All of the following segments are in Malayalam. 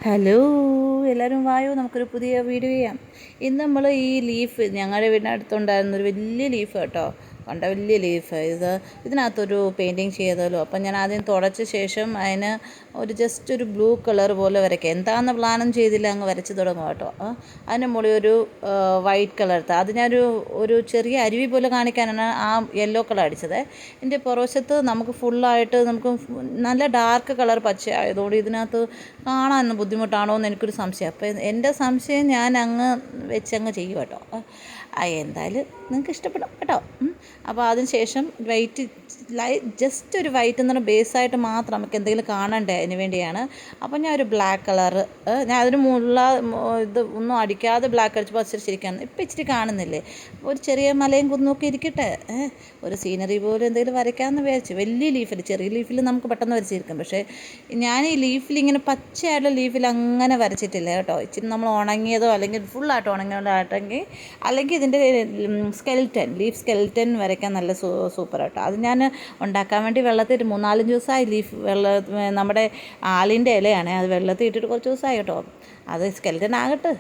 ഹലോ, എല്ലാവരും വായോ, നമുക്കൊരു പുതിയ വീഡിയോ ചെയ്യാം. ഇന്ന് നമ്മൾ ഈ ലീഫ് ഞങ്ങളുടെ വീടിനടുത്തുണ്ടായിരുന്നൊരു വലിയ ലീഫ് കേട്ടോ, കണ്ട വലിയ ലീഫ് ഇതിനകത്തൊരു പെയിൻറ്റിങ് ചെയ്തല്ലോ. അപ്പം ഞാൻ ആദ്യം തുടച്ച ശേഷം അതിന് ജസ്റ്റ് ഒരു ബ്ലൂ കളർ പോലെ വരയ്ക്കുക. എന്താണെന്ന് പ്ലാനും ചെയ്തില്ല, അങ്ങ് വരച്ച് തുടങ്ങും കേട്ടോ. അതിൻ്റെ മുകളിൽ ഒരു വൈറ്റ് കളർ എടുത്ത് അത് ഒരു ചെറിയ അരുവി പോലെ കാണിക്കാനാണ് ആ യെല്ലോ കളർ അടിച്ചത്. ഇതിൻ്റെ പുറവശത്ത് നമുക്ക് ഫുള്ളായിട്ട് നമുക്ക് നല്ല ഡാർക്ക് കളർ പച്ച ആയതുകൊണ്ട് ഇതിനകത്ത് കാണാൻ ബുദ്ധിമുട്ടാണോ എന്ന് എനിക്കൊരു സംശയം. അപ്പോൾ എൻ്റെ സംശയം ഞാൻ അങ്ങ് വെച്ചങ്ങ് ചെയ്യും കേട്ടോ. എന്തായാലും നിങ്ങൾക്ക് ഇഷ്ടപ്പെടും കേട്ടോ. അപ്പോൾ അതിന് ശേഷം വൈറ്റ് ജസ്റ്റ് ഒരു വൈറ്റ് എന്ന് പറഞ്ഞാൽ ബേസായിട്ട് മാത്രം നമുക്ക് എന്തെങ്കിലും കാണണ്ടേ, അതിന് വേണ്ടിയാണ്. അപ്പോൾ ഞാൻ ഒരു ബ്ലാക്ക് കളറ് ഞാൻ അതിന് ഇത് ഒന്നും അടിക്കാതെ ബ്ലാക്ക് അടിച്ചപ്പോൾ ഇച്ചിരി ശരിക്കാണ്. ഇപ്പം ഇച്ചിരി കാണുന്നില്ലേ, ഒരു ചെറിയ മലയും കുന്നൊക്കെ ഇരിക്കട്ടെ, ഒരു സീനറി പോലെ എന്തെങ്കിലും വരയ്ക്കാമെന്ന് വിചാരിച്ചു. വലിയ ലീഫിൽ, ചെറിയ ലീഫിൽ നമുക്ക് പെട്ടെന്ന് വരച്ചിരിക്കും. പക്ഷേ ഞാൻ ഈ ലീഫിൽ ഇങ്ങനെ പച്ചയായിട്ടുള്ള ലീഫിൽ അങ്ങനെ വരച്ചിട്ടില്ല കേട്ടോ. ഇച്ചിരി നമ്മൾ ഉണങ്ങിയതോ അല്ലെങ്കിൽ ഫുള്ളായിട്ട് ഉണങ്ങിയതായിട്ടെങ്കിൽ, അല്ലെങ്കിൽ ഇതിൻ്റെ ലീഫ് സ്കെൽറ്റൻ വരയ്ക്കാൻ നല്ല സൂപ്പർ കേട്ടോ. അത് ഞാൻ ഉണ്ടാക്കാൻ വേണ്ടി വെള്ളത്തിൽ 3-4 ദിവസമായി. നമ്മുടെ ആലിൻ്റെ ഇലയാണ്, അത് വെള്ളത്തിൽ ഇട്ടിട്ട് കുറച്ച് ദിവസമായി കേട്ടോ. അത് സ്കെൽറ്റൻ ആകട്ടെ,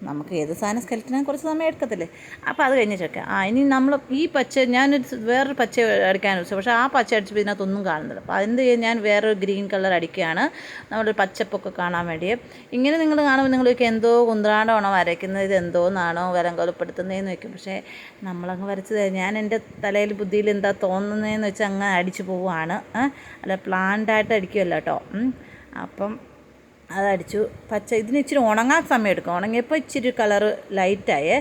നമുക്ക് ഏത് സാധനം സ്കെൽറ്റനാൻ കുറച്ച് സമയം എടുക്കത്തില്ലേ. അപ്പോൾ അത് കഴിഞ്ഞിട്ടൊക്കെ ഇനി നമ്മൾ ഈ പച്ച വേറൊരു പച്ച അടിക്കാൻ വെച്ചു, പക്ഷേ ആ പച്ച അടിച്ചപ്പോൾ ഇതിനകത്തൊന്നും കാണുന്നില്ല. അപ്പോൾ അതിൻ്റെ ഞാൻ വേറൊരു ഗ്രീൻ കളർ അടിക്കുകയാണ്, നമ്മുടെ പച്ചപ്പൊക്കെ കാണാൻ വേണ്ടി. ഇങ്ങനെ നിങ്ങൾ കാണുമ്പോൾ നിങ്ങൾക്ക് എന്തോ കുന്ത്രാണ്ടമാണോ വരയ്ക്കുന്നത്, ഇത് എന്തോന്നാണോ വരം കൊലപ്പെടുത്തുന്നതെന്ന് വയ്ക്കും. പക്ഷേ നമ്മളങ്ങ് വരച്ചത് ഞാൻ എൻ്റെ തലയിൽ ബുദ്ധിയിൽ എന്താ തോന്നുന്നതെന്ന് വെച്ചാൽ അങ്ങനെ അടിച്ചു പോവുകയാണ്. അല്ല പ്ലാൻഡായിട്ട് അടിക്കുമല്ലോ കേട്ടോ. അപ്പം അതടിച്ചു. പച്ച ഇതിന് ഇച്ചിരി ഉണങ്ങാൻ സമയം എടുക്കും. ഉണങ്ങിയപ്പോൾ ഇച്ചിരി കളറ് ലൈറ്റായേ.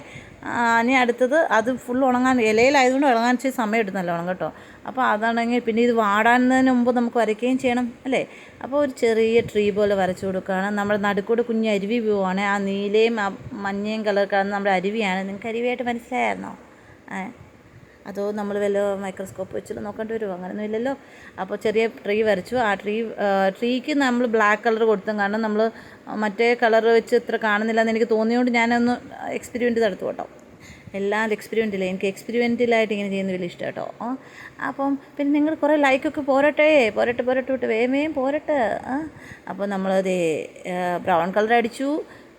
ഇനി അടുത്തത് അത് ഫുൾ ഉണങ്ങാൻ, ഇലയിലായതുകൊണ്ട് ഉണങ്ങാൻ ഇച്ചിരി സമയം എടുക്കുന്നല്ലോ ഉണങ്ങും കേട്ടോ. അപ്പോൾ അതാണെങ്കിൽ പിന്നെ ഇത് വാടാനതിന് മുമ്പ് നമുക്ക് വരയ്ക്കുകയും ചെയ്യണം അല്ലേ. അപ്പോൾ ഒരു ചെറിയ ട്രീ പോലെ വരച്ചു കൊടുക്കുകയാണ്. നമ്മുടെ നടുക്കൂടെ കുഞ്ഞ് അരുവി പോവുകയാണ്. ആ നീലയും ആ മഞ്ഞയും കളർ കാണുന്ന നമ്മുടെ അരുവിയാണ്. നിങ്ങൾക്ക് അരുവിയായിട്ട് മനസ്സിലായിരുന്നോ? അതോ നമ്മൾ വല്ല മൈക്രോസ്കോപ്പ് വെച്ചിട്ട് നോക്കേണ്ടി വരുമോ? അങ്ങനെയൊന്നും ഇല്ലല്ലോ. അപ്പോൾ ചെറിയ ട്രീ വരച്ചു. ആ ട്രീക്ക് നമ്മൾ ബ്ലാക്ക് കളർ കൊടുത്തും, കാരണം നമ്മൾ മറ്റേ കളർ വെച്ച് ഇത്ര കാണുന്നില്ല എന്ന് എനിക്ക് തോന്നിയതുകൊണ്ട് ഞാനൊന്ന് എക്സ്പെരിമെൻറ്റ് നടത്തും കേട്ടോ. എല്ലാം എക്സ്പെരിമെൻറ്റില്ല, എനിക്ക് എക്സ്പെരിമെൻറ്റിലായിട്ട് ഇങ്ങനെ ചെയ്യുന്നത് വലിയ ഇഷ്ടം കേട്ടോ. അപ്പം പിന്നെ നിങ്ങൾ കുറേ ലൈക്കൊക്കെ പോരട്ടെ വിട്ട് വേഗം പോരട്ടെ. അപ്പോൾ നമ്മളത് ബ്രൗൺ കളർ അടിച്ചു.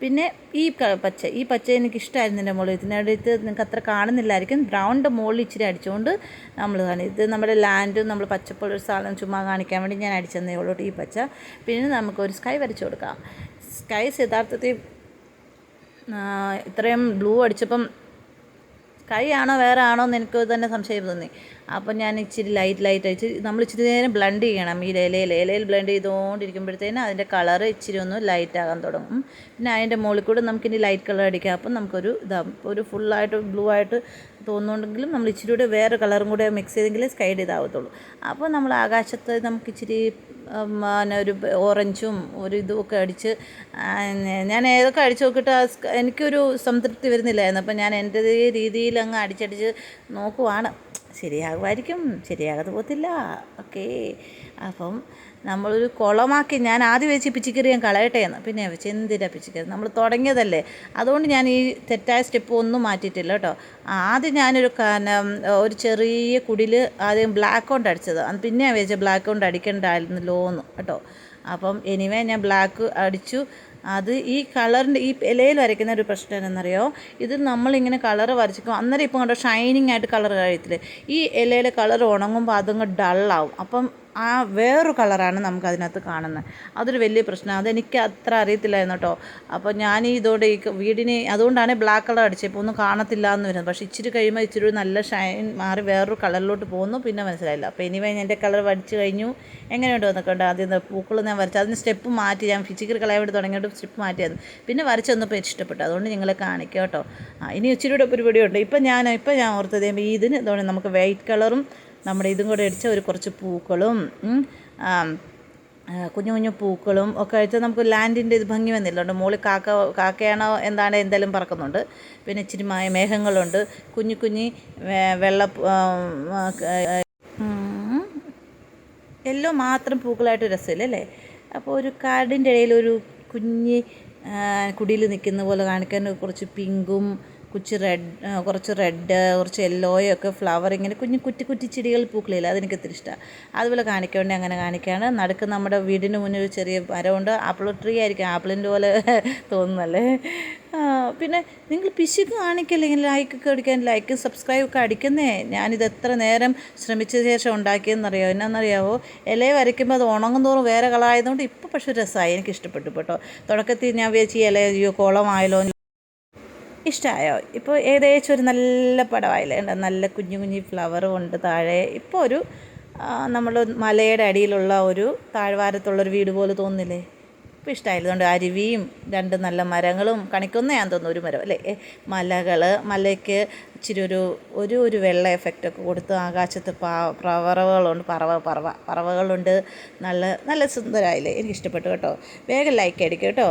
പിന്നെ ഈ പച്ച എനിക്കിഷ്ടമായിരുന്നു. എൻ്റെ മുകളിൽ ഇതിനടുത്ത് നിങ്ങൾക്ക് അത്ര കാണുന്നില്ലായിരിക്കും. ബ്രൗണിൻ്റെ മുകളിൽ ഇച്ചിരി അടിച്ചുകൊണ്ട് നമ്മൾ കാണും. ഇത് നമ്മുടെ ലാൻഡും നമ്മൾ പച്ചപ്പുള്ള ഒരു സ്ഥലം ചുമ്മാ കാണിക്കാൻ വേണ്ടി ഞാൻ അടിച്ചെന്നേ ഉള്ളൂ ഈ പച്ച. പിന്നെ നമുക്കൊരു സ്കൈ വരച്ചു കൊടുക്കാം. സ്കൈ യഥാർത്ഥത്തിൽ ഇത്രയും ബ്ലൂ അടിച്ചപ്പം സ്കൈ ആണോ വേറെ ആണോ എന്ന് എനിക്ക് തന്നെ സംശയം തോന്നി. അപ്പം ഞാൻ ഇച്ചിരി ലൈറ്റ് അടിച്ച് നമ്മൾ ഇച്ചിരി നേരം ബ്ലെൻഡ് ചെയ്യണം. ഈ ഇലയിൽ ബ്ലെൻഡ് ചെയ്തുകൊണ്ടിരിക്കുമ്പോഴത്തേന് അതിൻ്റെ കളറ് ഇച്ചിരി ഒന്ന് ലൈറ്റ് ആകാൻ തുടങ്ങും. പിന്നെ അതിൻ്റെ മുകളിൽ കൂടെ നമുക്കിനി ലൈറ്റ് കളർ അടിക്കാം. അപ്പം നമുക്കൊരു ഒരു ഫുള്ളായിട്ട് ബ്ലൂ ആയിട്ട് തോന്നുന്നുണ്ടെങ്കിലും നമ്മൾ ഇച്ചിരി കൂടെ വേറെ കളറും കൂടെ മിക്സ് ചെയ്തെങ്കിലേ സ്കൈഡ് ഇതാവത്തുള്ളൂ. അപ്പോൾ നമ്മൾ ആകാശത്ത് നമുക്കിച്ചിരി ഒരു ഓറഞ്ചും ഒരു ഇതുമൊക്കെ അടിച്ച്, ഞാൻ ഏതൊക്കെ അടിച്ച് നോക്കിയിട്ട് എനിക്കൊരു സംതൃപ്തി വരുന്നില്ലായിരുന്നു. അപ്പം ഞാൻ എൻ്റെ രീതിയിൽ അങ്ങ് അടിച്ചടിച്ച് നോക്കുവാണ്. ശരിയാകുമായിരിക്കും, ശരിയാകാതെ പോകത്തില്ല. ഓക്കേ. അപ്പം നമ്മളൊരു കുളമാക്കി, ഞാൻ ആദ്യം വെച്ച് പിച്ചിക്കറി ഞാൻ കളയട്ടെ എന്ന്, പിന്നെ വെച്ച് എന്തിനാ പിച്ചിക്കറി, നമ്മൾ തുടങ്ങിയതല്ലേ. അതുകൊണ്ട് ഞാൻ ഈ തെറ്റായ സ്റ്റെപ്പ് ഒന്നും മാറ്റിയിട്ടില്ല കേട്ടോ. ആദ്യം ഞാനൊരു ഒരു ചെറിയ കുടിൽ ആദ്യം ബ്ലാക്ക് കൊണ്ട് അടിച്ചത്, പിന്നെ ഞാൻ വെച്ച് ബ്ലാക്ക് കൊണ്ട് അടിക്കണ്ടായിരുന്നല്ലോ എന്ന് കേട്ടോ. അപ്പം എനിവേ ഞാൻ ബ്ലാക്ക് അടിച്ചു. അത് ഈ കളറിൻ്റെ ഈ ഇലയിൽ വരയ്ക്കുന്ന ഒരു പ്രശ്നം എന്നറിയോ, ഇത് നമ്മളിങ്ങനെ കളർ വരച്ചിരിക്കും, അന്നേരം ഇപ്പം കണ്ടോ ഷൈനിങ് ആയിട്ട് കളർ കഴിയത്തില്ലേ. ഈ ഇലയിലെ കളർ ഉണങ്ങുമ്പോൾ അതങ്ങ് ഡള്ളാവും. അപ്പം ആ വേറൊരു കളറാണ് നമുക്കതിനകത്ത് കാണുന്നത്. അതൊരു വലിയ പ്രശ്നമാണ്. അതെനിക്ക് അത്ര അറിയത്തില്ലായിരുന്നു കേട്ടോ. അപ്പോൾ ഞാൻ ഇതോടെ ഈ വീടിന് അതുകൊണ്ടാണ് ബ്ലാക്ക് കളർ അടിച്ചത്. ഇപ്പോൾ ഒന്നും കാണത്തില്ല എന്ന് വരുന്നത്. പക്ഷേ ഇച്ചിരി കഴിയുമ്പോൾ ഇച്ചിരി നല്ല ഷൈൻ മാറി വേറൊരു കളറിലോട്ട് പോകുന്നു. പിന്നെ മനസ്സിലായില്ല. അപ്പോൾ എനിവേ എൻ്റെ കളർ വരച്ച് കഴിഞ്ഞു. എങ്ങനെയുണ്ടോ എന്നൊക്കെ ഉണ്ട്. ആദ്യം പൂക്കൾ ഞാൻ വരച്ചു, അതിന് സ്റ്റെപ്പ് മാറ്റി, ഞാൻ ഫിസിക്കൽ കളയാൻ വേണ്ടി തുടങ്ങിയിട്ട് സ്റ്റെപ്പ് മാറ്റിയായിരുന്നു. പിന്നെ വരച്ച് വന്നപ്പോൾ ഇഷ്ടപ്പെട്ടു, അതുകൊണ്ട് നിങ്ങളെ കാണിക്കാം കേട്ടോ. ഇനി ഇച്ചിരി കൂടെ പരിപാടിയുണ്ട്. ഇപ്പം ഞാൻ ഓർത്തത് ഇതിന് ഇതുകൊണ്ട് നമുക്ക് വൈറ്റ് കളറും നമ്മുടെ ഇതും കൂടെ അടിച്ച കുറച്ച് പൂക്കളും കുഞ്ഞു കുഞ്ഞു പൂക്കളും ഒക്കെ അടിച്ചാൽ നമുക്ക് ലാൻഡിൻ്റെ ഇത് ഭംഗി വന്നില്ലുണ്ട്. മുകളിൽ കാക്കയാണോ എന്തായാലും പറക്കുന്നുണ്ട്. പിന്നെ ഇച്ചിരി മേഘങ്ങളുണ്ട്, കുഞ്ഞു വെള്ള യെല്ലോ മാത്രം പൂക്കളായിട്ട് രസമില്ലല്ലേ. അപ്പോൾ ഒരു കാടിൻ്റെ ഇടയിൽ ഒരു കുഞ്ഞ് കുടിയിൽ നിൽക്കുന്ന പോലെ കാണിക്കാൻ കുറച്ച് പിങ്കും കുറച്ച് റെഡ് കുറച്ച് യെല്ലോയൊക്കെ ഫ്ലവർ ഇങ്ങനെ കുഞ്ഞു കുറ്റി കുറ്റി ചെടികൾ പൂക്കളില്ല, അതെനിക്ക് ഒത്തിരി ഇഷ്ടമാണ്. അതുപോലെ കാണിക്കാൻ വേണ്ടി അങ്ങനെ കാണിക്കുകയാണ്. നടുക്ക് നമ്മുടെ വീടിന് മുന്നിൽ ഒരു ചെറിയ മരമുണ്ട്. ആപ്പിൾ ട്രീ ആയിരിക്കും, ആപ്പിളിൻ്റെ പോലെ തോന്നുന്നല്ലേ. പിന്നെ നിങ്ങൾ പിശുക്ക് കാണിക്കല്ലേ ഇങ്ങനെ ലൈക്കൊക്കെ അടിക്കാൻ, ലൈക്ക് സബ്സ്ക്രൈബ് ഒക്കെ അടിക്കുന്നേ. ഞാനിത് എത്ര നേരം ശ്രമിച്ച ശേഷം ഉണ്ടാക്കിയെന്നറിയാമോ? എന്നാണെന്നറിയാമോ, ഇല വരയ്ക്കുമ്പോൾ അത് ഉണങ്ങും തോറും വേറെ കളറായതുകൊണ്ട് ഇപ്പോൾ പക്ഷേ രസമായി, എനിക്ക് ഇഷ്ടപ്പെട്ടു കേട്ടോ. തുടക്കത്തിൽ ഞാൻ വിചാരിച്ചു ഈ ഇല കുളമായല്ലോ. ഇഷ്ടമായോ? ഇപ്പോൾ ഏകദേശം ഒരു നല്ല പടമായില്ലേ, നല്ല കുഞ്ഞു കുഞ്ഞു ഫ്ലവറും ഉണ്ട് താഴെ. ഇപ്പോൾ ഒരു നമ്മൾ മലയുടെ അടിയിലുള്ള ഒരു താഴ്വാരത്തുള്ളൊരു വീട് പോലെ തോന്നുന്നില്ലേ? ഇപ്പോൾ ഇഷ്ടമായില്ല. അതുകൊണ്ട് അരുവിയും 2 നല്ല മരങ്ങളും, കണിക്കൊന്നയാന്ന് തോന്നുന്നു ഒരു മരം അല്ലേ, മലയ്ക്ക് ഇച്ചിരി ഒരു വെള്ള എഫക്റ്റൊക്കെ കൊടുത്ത് ആകാശത്ത് പറവകളുണ്ട്, പറവകളുണ്ട്. നല്ല സുന്ദരമായില്ലേ? എനിക്കിഷ്ടപ്പെട്ടു കേട്ടോ. വേഗം ലൈക്ക് അടിക്കും കേട്ടോ.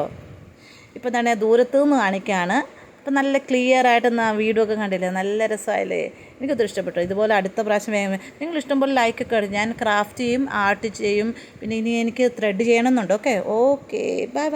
ഇപ്പം തന്നെ ദൂരത്തു നിന്ന് കാണിക്കുകയാണ്. അപ്പം നല്ല ക്ലിയർ ആയിട്ട് വീഡിയോ ഒക്കെ കണ്ടില്ലേ, നല്ല രസമായില്ലേ? എനിക്കൊത്തിരി ഇഷ്ടപ്പെട്ടു. ഇതുപോലെ അടുത്ത പ്രാവശ്യം വേഗം നിങ്ങൾ ഇഷ്ടംപോലെ ലൈക്കൊക്കെ ഇടും. ഞാൻ ക്രാഫ്റ്റ് ചെയ്യും, ആർട്ട് ചെയ്യും, പിന്നെ ഇനി എനിക്ക് ത്രെഡ് ചെയ്യണമെന്നുണ്ട്. Okay bye.